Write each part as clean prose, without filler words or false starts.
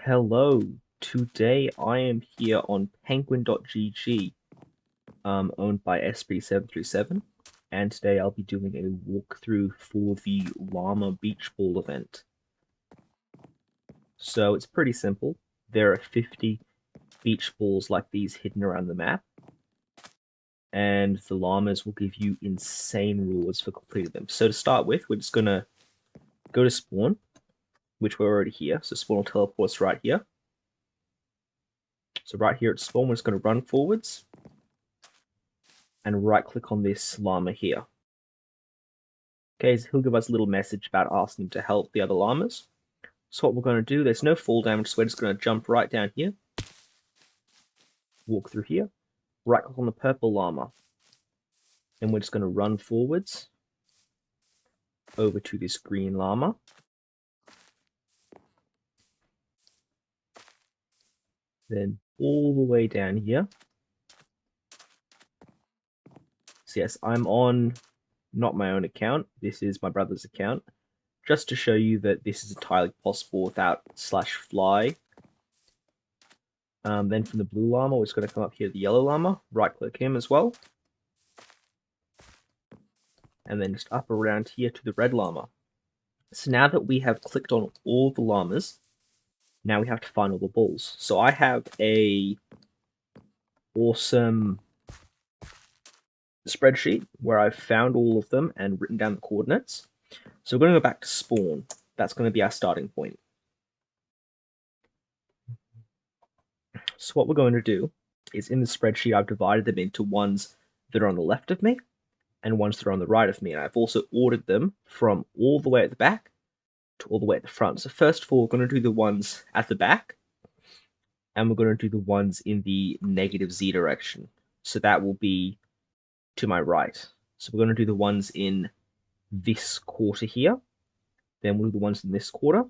Hello, today I am here on penguin.gg, owned by SP737, and today I'll be doing a walkthrough for the Llama Beach Ball event. So it's pretty simple. There are 50 beach balls like these hidden around the map, and the llamas will give you insane rewards for completing them. So to start with, we're just going to go to spawn, which we're already here, so spawn will teleport us right here. So right here at spawn, we're just going to run forwards and right click on this llama here. Okay, so he'll give us a little message about asking him to help the other llamas. So what we're going to do, there's no fall damage, so we're just going to jump right down here, walk through here, right click on the purple llama, and we're just going to run forwards over to this green llama. Then all the way down here. So yes, I'm on not my own account, this is my brother's account, just to show you that this is entirely possible without /fly. Then from the blue llama, we're just going to come up here to the yellow llama, right click him as well. And then just up around here to the red llama. So now that we have clicked on all the llamas, now we have to find all the balls. So I have a awesome spreadsheet where I've found all of them and written down the coordinates. So we're going to go back to spawn. That's going to be our starting point. So what we're going to do is in the spreadsheet, I've divided them into ones that are on the left of me and ones that are on the right of me. And I've also ordered them from all the way at the back to all the way at the front. So first of all, we're going to do the ones at the back, and we're going to do the ones in the negative Z direction. So that will be to my right. So we're going to do the ones in this quarter here, then we'll do the ones in this quarter,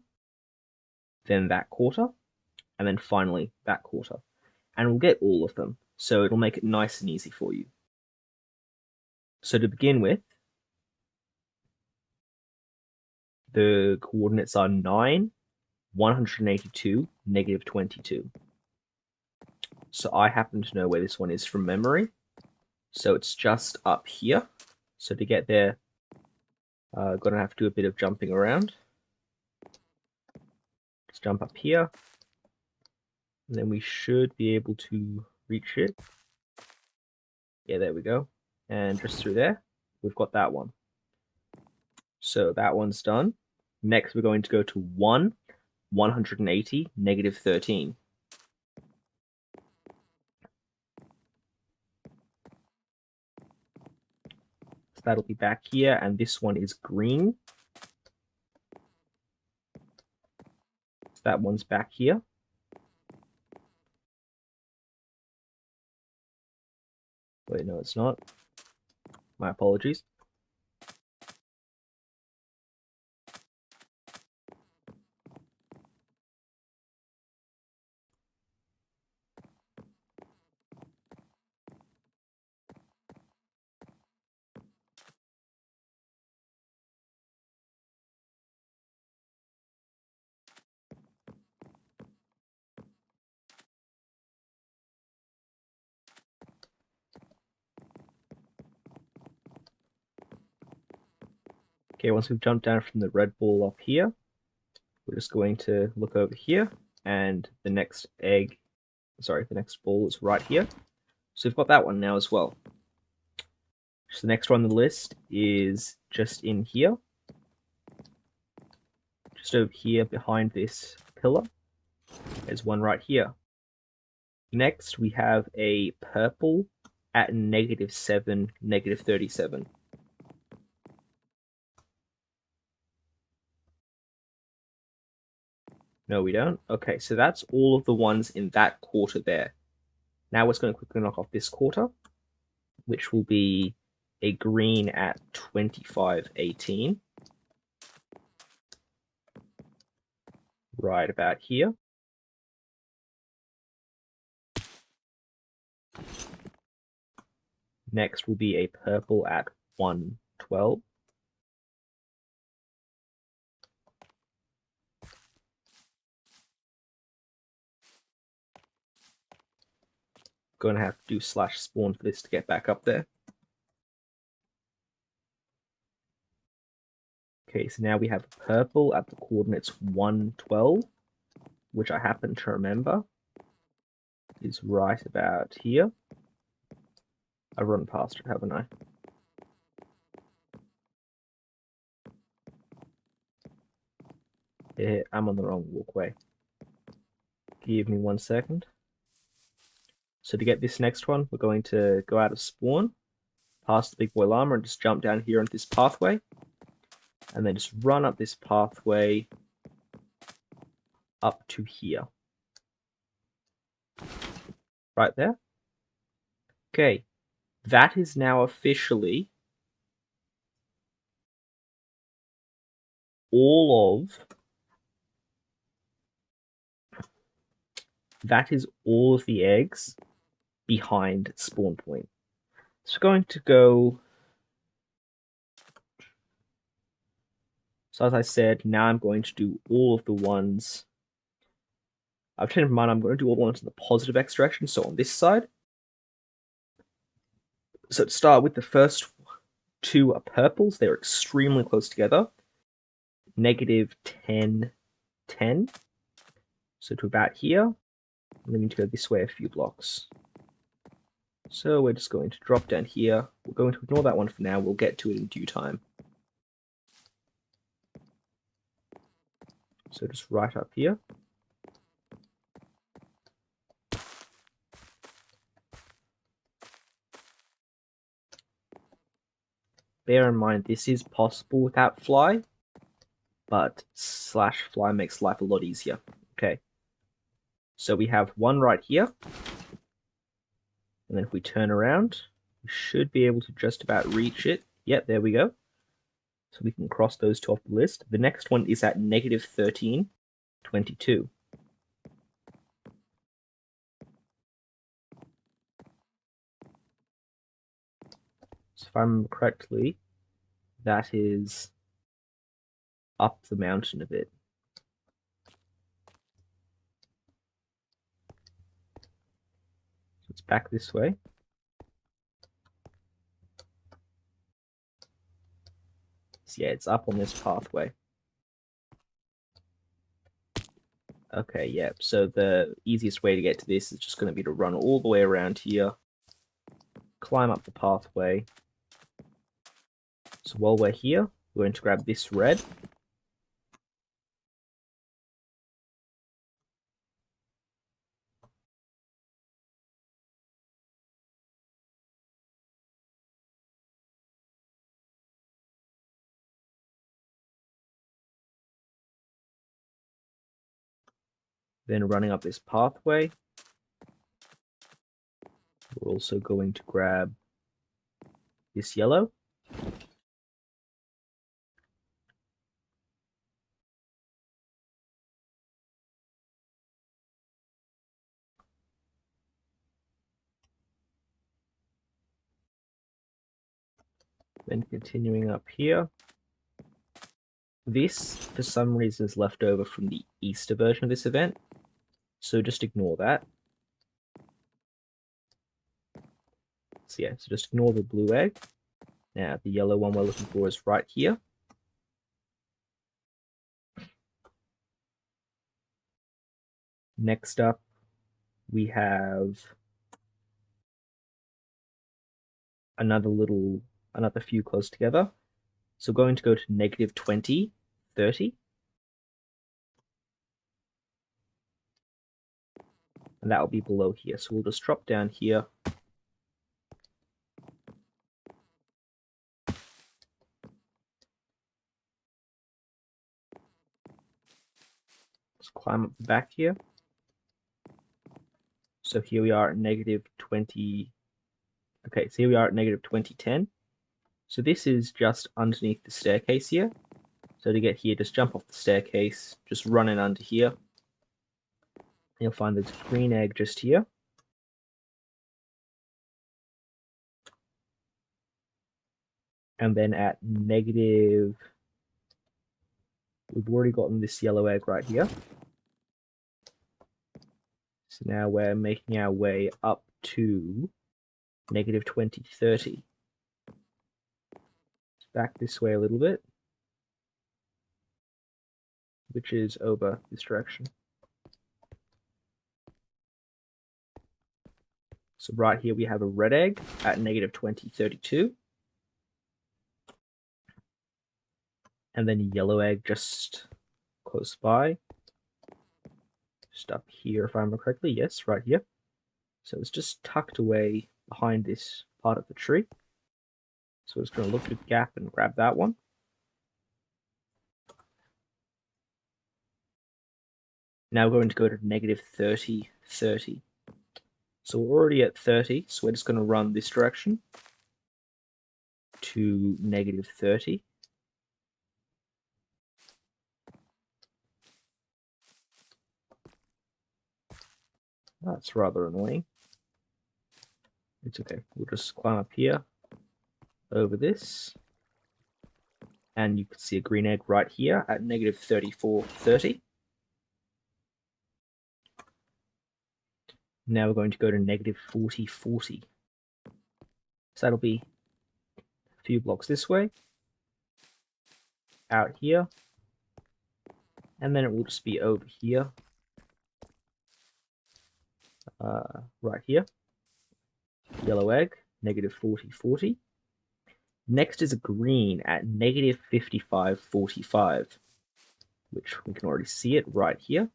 then that quarter, and then finally that quarter. And we'll get all of them, so it'll make it nice and easy for you. So to begin with, the coordinates are 9, 182, negative 22. So I happen to know where this one is from memory. So it's just up here. So to get there, gonna have to do a bit of jumping around. Let's jump up here. And then we should be able to reach it. Yeah, there we go. And just through there, we've got that one. So that one's done. Next, we're going to go to 1, 180, negative 13. So that'll be back here, and this one is green. So that one's back here. Wait, no, it's not. My apologies. Okay, once we've jumped down from the red ball up here, we're just going to look over here, and the next the next ball is right here. So we've got that one now as well. So the next one on the list is just in here. Just over here behind this pillar. There's one right here. Next, we have a purple at negative 7, negative 37. No, we don't. Okay, so that's all of the ones in that quarter there. Now we're just going to quickly knock off this quarter, which will be a green at 2518. Right about here. Next will be a purple at 112. going to have to do /spawn for this to get back up there. Okay, so now we have purple at the coordinates 1, 12, which I happen to remember is right about here. I've run past it, haven't I? Yeah, I'm on the wrong walkway. Give me 1 second. So to get this next one, we're going to go out of spawn, past the big boy llama, and just jump down here onto this pathway. And then just run up this pathway up to here. Right there. Okay, that is now officially all of the eggs behind spawn point. So we're going to go. So as I said, now I'm going to do all of the ones. I've changed my mind. I'm going to do all the ones in the positive x direction. So on this side. So to start with, the first two are purples. They're extremely close together. -10, 10. So to about here. And then we need to go this way a few blocks. So we're just going to drop down here. We're going to ignore that one for now. We'll get to it in due time. So just right up here. Bear in mind, this is possible without fly, but /fly makes life a lot easier. Okay. So we have one right here. And then if we turn around, we should be able to just about reach it. Yep, there we go. So we can cross those two off the list. The next one is at -13, 22. So if I remember correctly, that is up the mountain a bit. So it's back this way. So yeah, it's up on this pathway. Okay, yeah, so the easiest way to get to this is just going to be to run all the way around here, climb up the pathway. So while we're here, we're going to grab this red. Then running up this pathway, we're also going to grab this yellow. Then continuing up here. This, for some reason, is left over from the Easter version of this event, so just ignore that. So yeah, so just ignore the blue egg. Now, the yellow one we're looking for is right here. Next up, we have another few close together. So going to go to -20, 30. And that will be below here. So we'll just drop down here. Let's climb up the back here. So here we are at -20. Okay, so here we are at -20, 10. So this is just underneath the staircase here. So to get here, just jump off the staircase, just run in under here. You'll find this green egg just here. And then at negative, we've already gotten this yellow egg right here. So now we're making our way up to negative 20, 30. Back this way a little bit, which is over this direction. So right here we have a red egg at negative 20, 32. And then a yellow egg just close by. Just up here, if I remember correctly. Yes, right here. So it's just tucked away behind this part of the tree. So we're just going to look at the gap and grab that one. Now we're going to go to negative 30, 30. So we're already at 30, so we're just going to run this direction to negative 30. That's rather annoying. It's okay. We'll just climb up here over this. And you can see a green egg right here at negative 34, 30. Now we're going to go to negative 40, 40. So that'll be a few blocks this way, out here, and then it will just be over here, right here. Yellow egg, negative 40, 40. Next is a green at negative 55, 45, which we can already see it right here.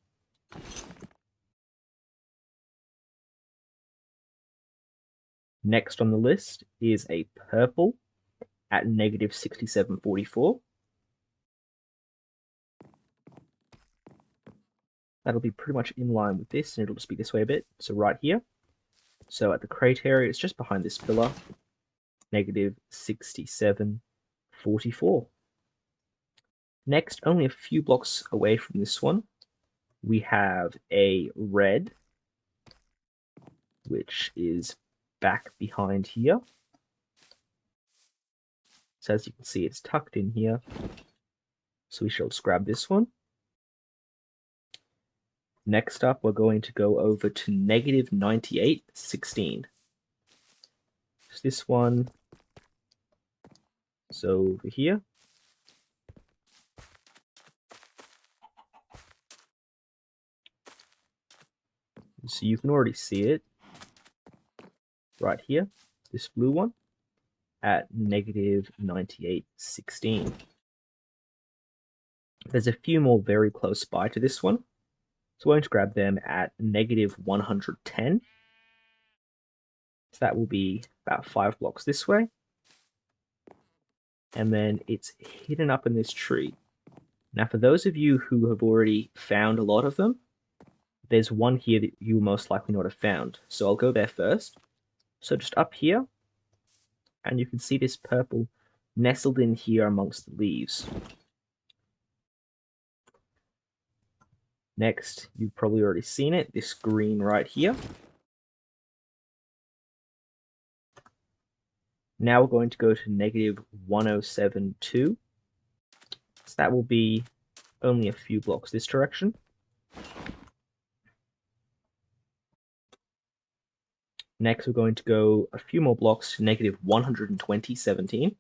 Next on the list is a purple at negative 67, 44. That'll be pretty much in line with this, and it'll just be this way a bit. So right here. So at the crate area, it's just behind this pillar, negative 67, 44. Next, only a few blocks away from this one, we have a red, which is back behind here. So as you can see, it's tucked in here. So we shall just grab this one. Next up, we're going to go over to negative 98, 16. So this one is over here. So you can already see it right here, this blue one, at negative 98, 16. There's a few more very close by to this one. So we're going to grab them at negative 110. So that will be about 5 blocks this way. And then it's hidden up in this tree. Now for those of you who have already found a lot of them, there's one here that you will most likely not have found. So I'll go there first. So just up here, and you can see this purple nestled in here amongst the leaves. Next, you've probably already seen it, this green right here. Now we're going to go to negative 1072. So that will be only a few blocks this direction. Next, we're going to go a few more blocks to negative 120, 17.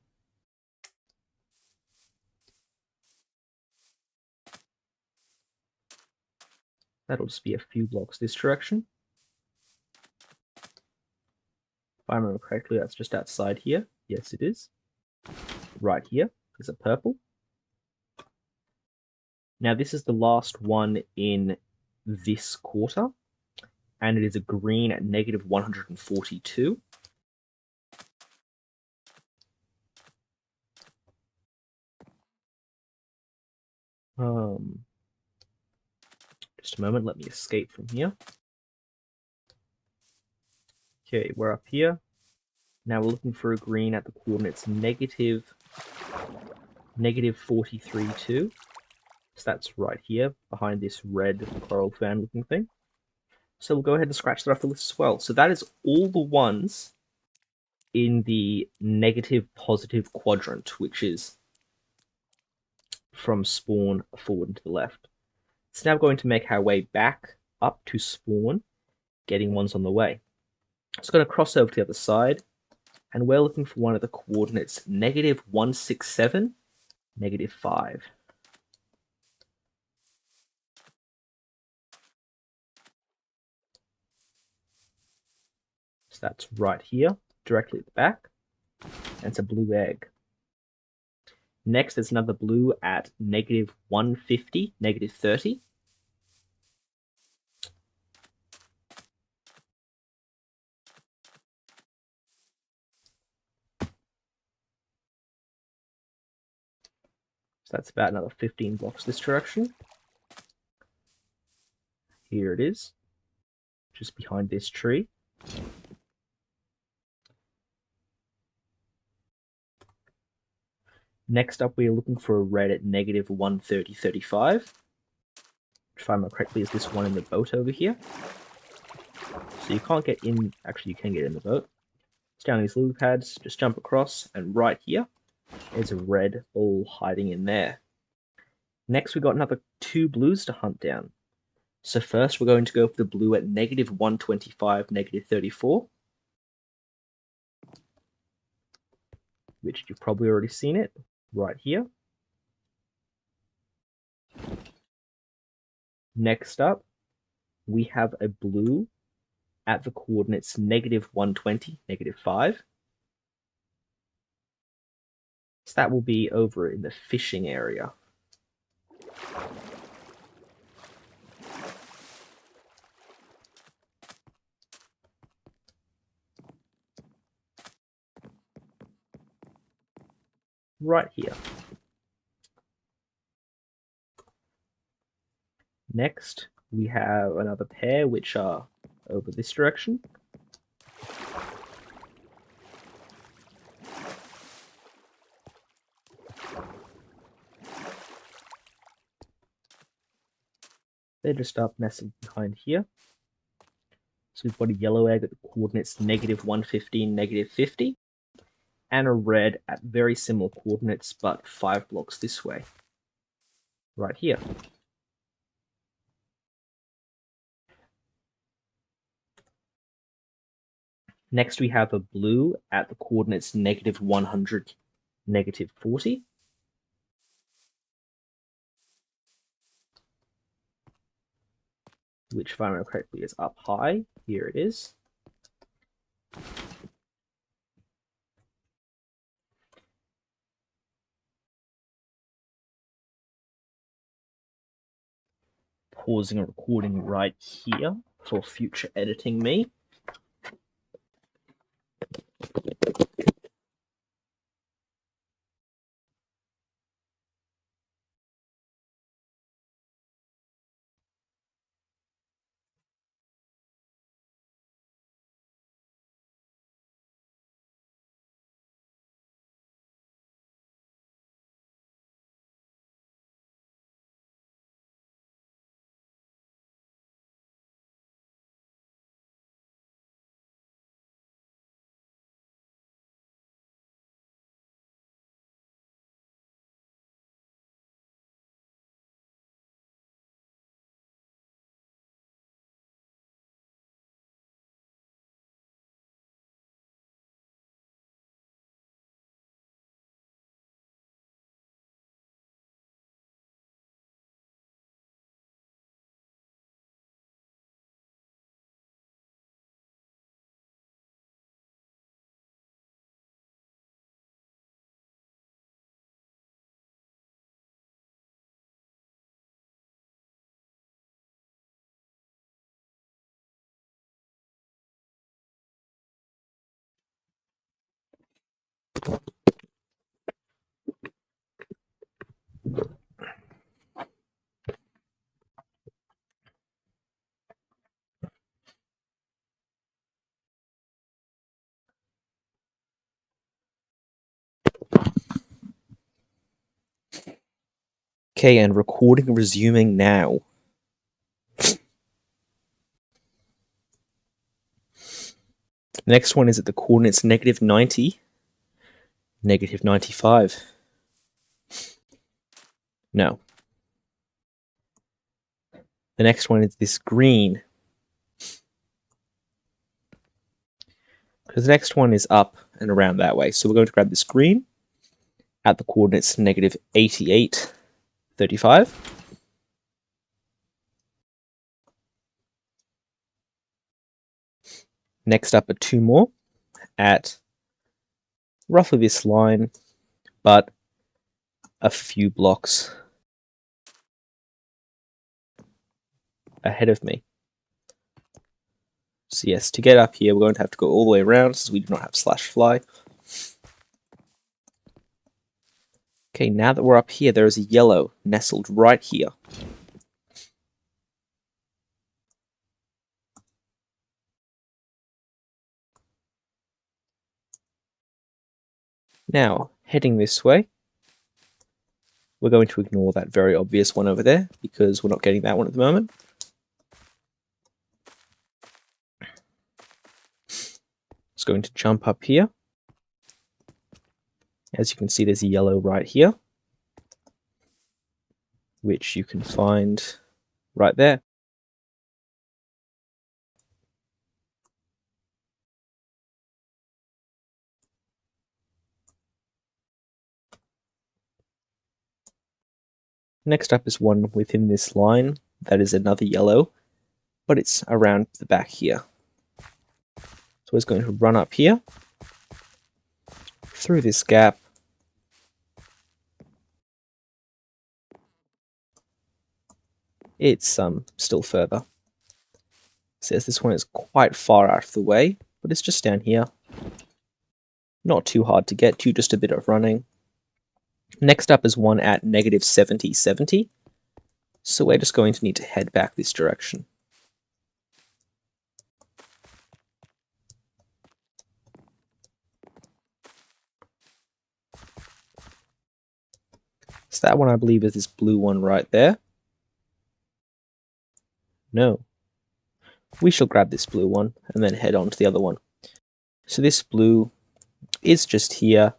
That'll just be a few blocks this direction. If I remember correctly, that's just outside here. Yes, it is. Right here is a purple. Now this is the last one in this quarter, and it is a green at negative 142. Just a moment, let me escape from here. Okay, we're up here. Now we're looking for a green at the coordinates negative 43, 2. So that's right here, behind this red coral fan looking thing. So we'll go ahead and scratch that off the list as well. So that is all the ones in the negative positive quadrant, which is from spawn forward and to the left. So now we're going to make our way back up to spawn, getting ones on the way. It's going to cross over to the other side, and we're looking for one of the coordinates -167, -5. So that's right here, directly at the back, and it's a blue egg. Next, there's another blue at -150, -30. So that's about another 15 blocks this direction. Here it is, just behind this tree. Next up, we are looking for a red at -130, 35. Which, if I remember correctly, is this one in the boat over here. So you can't get in, actually you can get in the boat. It's down these lily pads, just jump across, and right here is a red all hiding in there. Next, we got another 2 blues to hunt down. So first, we're going to go for the blue at -125, -34. Which you've probably already seen it, right here. Next up, we have a blue at the coordinates -120, -5. So that will be over in the fishing area. Right here. Next, we have another pair which are over this direction. They're just up nestled behind here. So we've got a yellow egg at the coordinates -115, -50, and a red at very similar coordinates, but 5 blocks this way, right here. Next, we have a blue at the coordinates -100, -40. Which, if I remember correctly, is up high. Here it is. Pausing and recording right here for future editing me. Okay, and recording resuming now. The next one is at the coordinates -90, -95. No. The next one is this green because the next one is up and around that way. So we're going to grab this green at the coordinates negative 88, 35. Next up are two more at roughly this line, but a few blocks ahead of me. So yes, to get up here, we're going to have to go all the way around since we do not have slash fly. Okay, now that we're up here, there is a yellow nestled right here. Now, heading this way, we're going to ignore that very obvious one over there because we're not getting that one at the moment. It's going to jump up here. As you can see, there's a yellow right here, which you can find right there. Next up is one within this line. That is another yellow, but it's around the back here. So it's going to run up here, through this gap, it's still further. It says this one is quite far out of the way, but it's just down here. Not too hard to get to, just a bit of running. Next up is one at negative 70, 70. So we're just going to need to head back this direction. So that one I believe is this blue one right there. No. We shall grab this blue one and then head on to the other one. So this blue is just here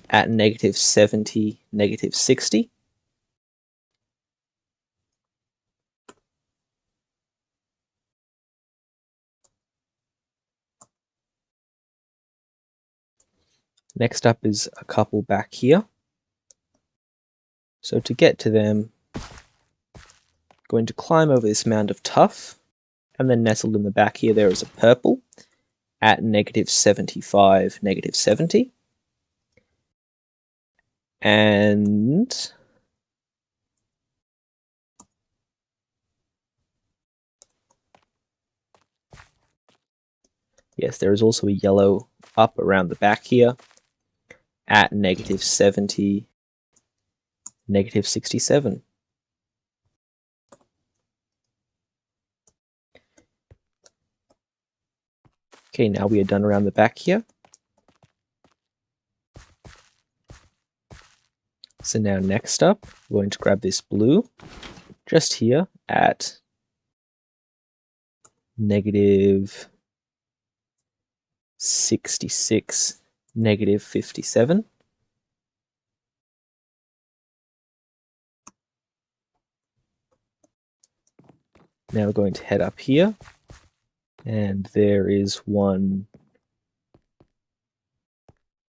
at negative 70, negative 60. Next up is a couple back here. So to get to them, going to climb over this mound of tuff, and then nestled in the back here there is a purple at negative 75, negative 70. And yes, there is also a yellow up around the back here at negative 70, negative 67. Okay, now we are done around the back here. So now next up, we're going to grab this blue just here at negative 66, negative 57. Now we're going to head up here, and there is one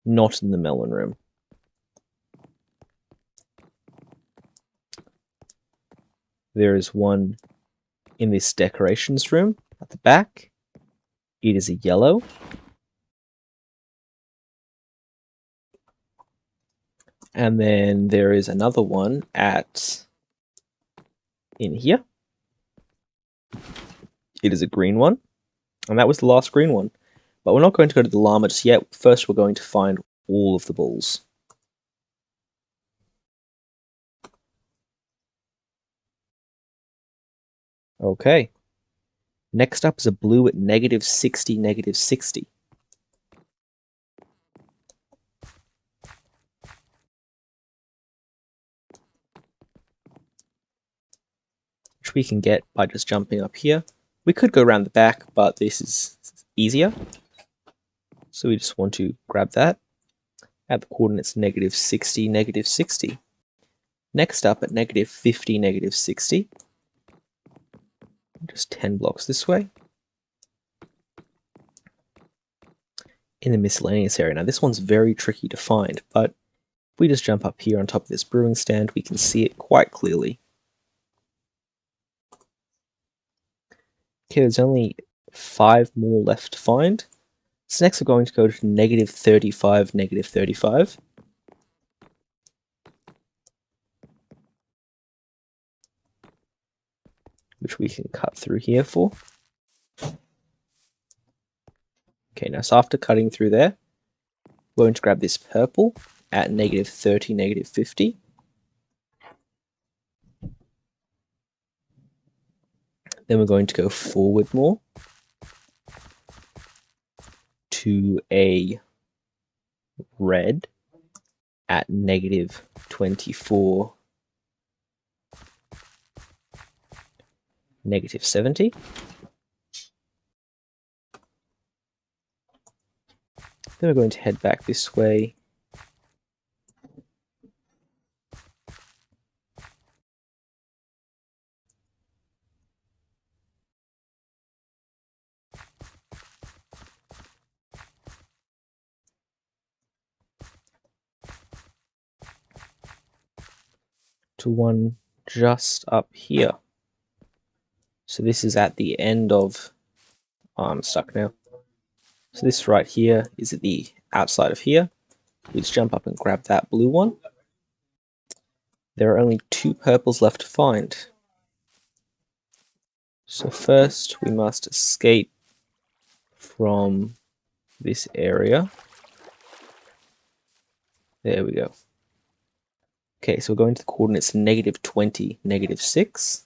not in the melon room. There is one in this decorations room at the back. It is a yellow. And then there is another one in here. It is a green one. And that was the last green one. But we're not going to go to the llama just yet. First, we're going to find all of the bulls. Okay. Next up is a blue at negative 60, negative 60. Which we can get by just jumping up here. We could go around the back, but this is easier. So we just want to grab that at the coordinates negative 60, negative 60. Next up at negative 50, negative 60. Just 10 blocks this way. in the miscellaneous area. Now this one's very tricky to find, but if we just jump up here on top of this brewing stand, we can see it quite clearly. Okay, there's only 5 more left to find. So next we're going to go to -35, -35. Which we can cut through here for. Okay, now so after cutting through there, we're going to grab this purple at -30, -50. Then we're going to go forward more to a red at -24, -70. Then we're going to head back this way to one just up here. So this is at the end of... Oh, I'm stuck now. So this right here is at the outside of here. Let's jump up and grab that blue one. There are only 2 purples left to find. So first we must escape from this area. There we go. Okay, so we're going to the coordinates -20, -6.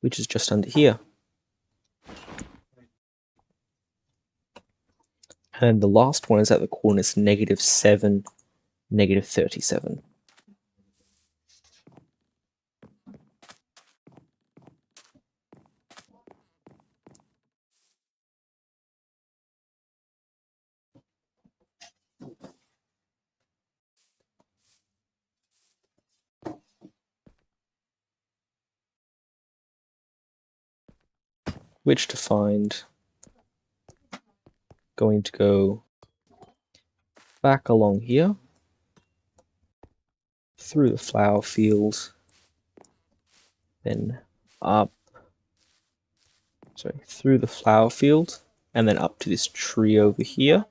Which is just under here. And the last one is at the coordinates -7, -37. Which to find, going to go back along here, through the flower field, then up, through the flower field, and then up to this tree over here,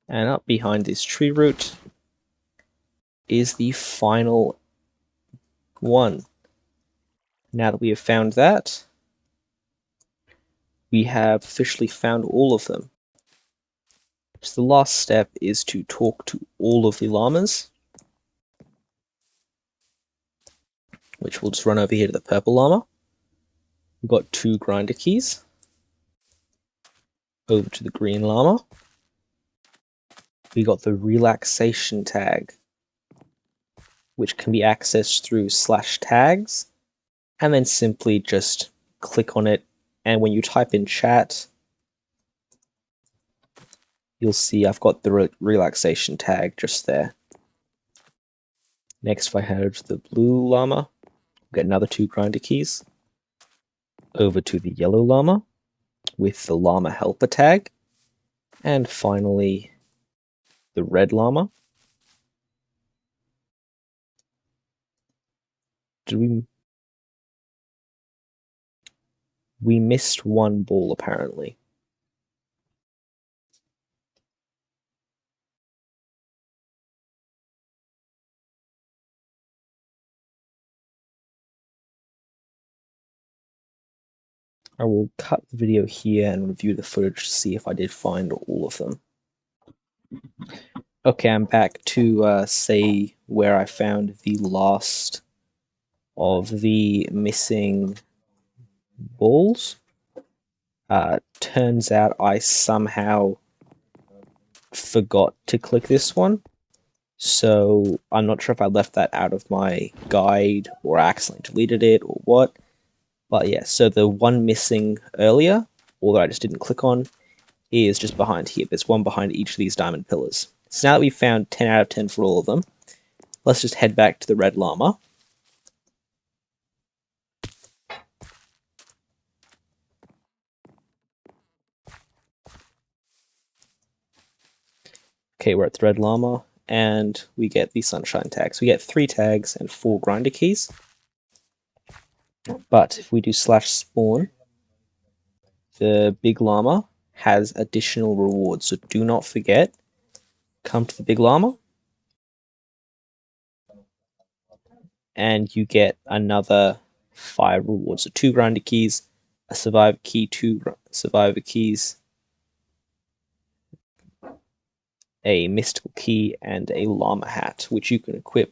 and up behind this tree root is the final one. Now that we have found that, we have officially found all of them. So the last step is to talk to all of the llamas, which we'll just run over here to the purple llama. We've got 2 grinder keys. Over to the green llama. We got the relaxation tag, which can be accessed through /tags, and then simply just click on it, and when you type in chat, you'll see I've got the relaxation tag just there. Next, if I head to the blue llama, we'll get another 2 grinder keys. Over to the yellow llama with the llama helper tag, and finally the red llama. We missed 1 ball apparently. I will cut the video here and review the footage to see if I did find all of them. Okay, I'm back to say where I found the last of the missing balls. Turns out I somehow forgot to click this one, so I'm not sure if I left that out of my guide or accidentally deleted it or what. But yeah, so the one missing earlier, or that I just didn't click on, is just behind here. There's one behind each of these diamond pillars. So now that we've found 10 out of 10 for all of them, let's just head back to the red llama. Okay, we're at the red llama, and we get the sunshine tags. We get 3 tags and 4 grinder keys. But if we do /spawn, the big llama has additional rewards. So do not forget, come to the big llama, and you get another 5 rewards. So 2 grinder keys, a survivor key, 2 survivor keys, a mystical key, and a llama hat, which you can equip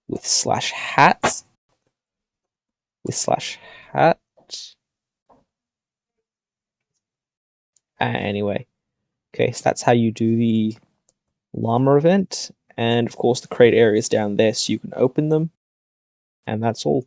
with /hats. With /hat. Anyway, okay, so that's how you do the llama event. And of course, the crate area is down there, so you can open them. And that's all.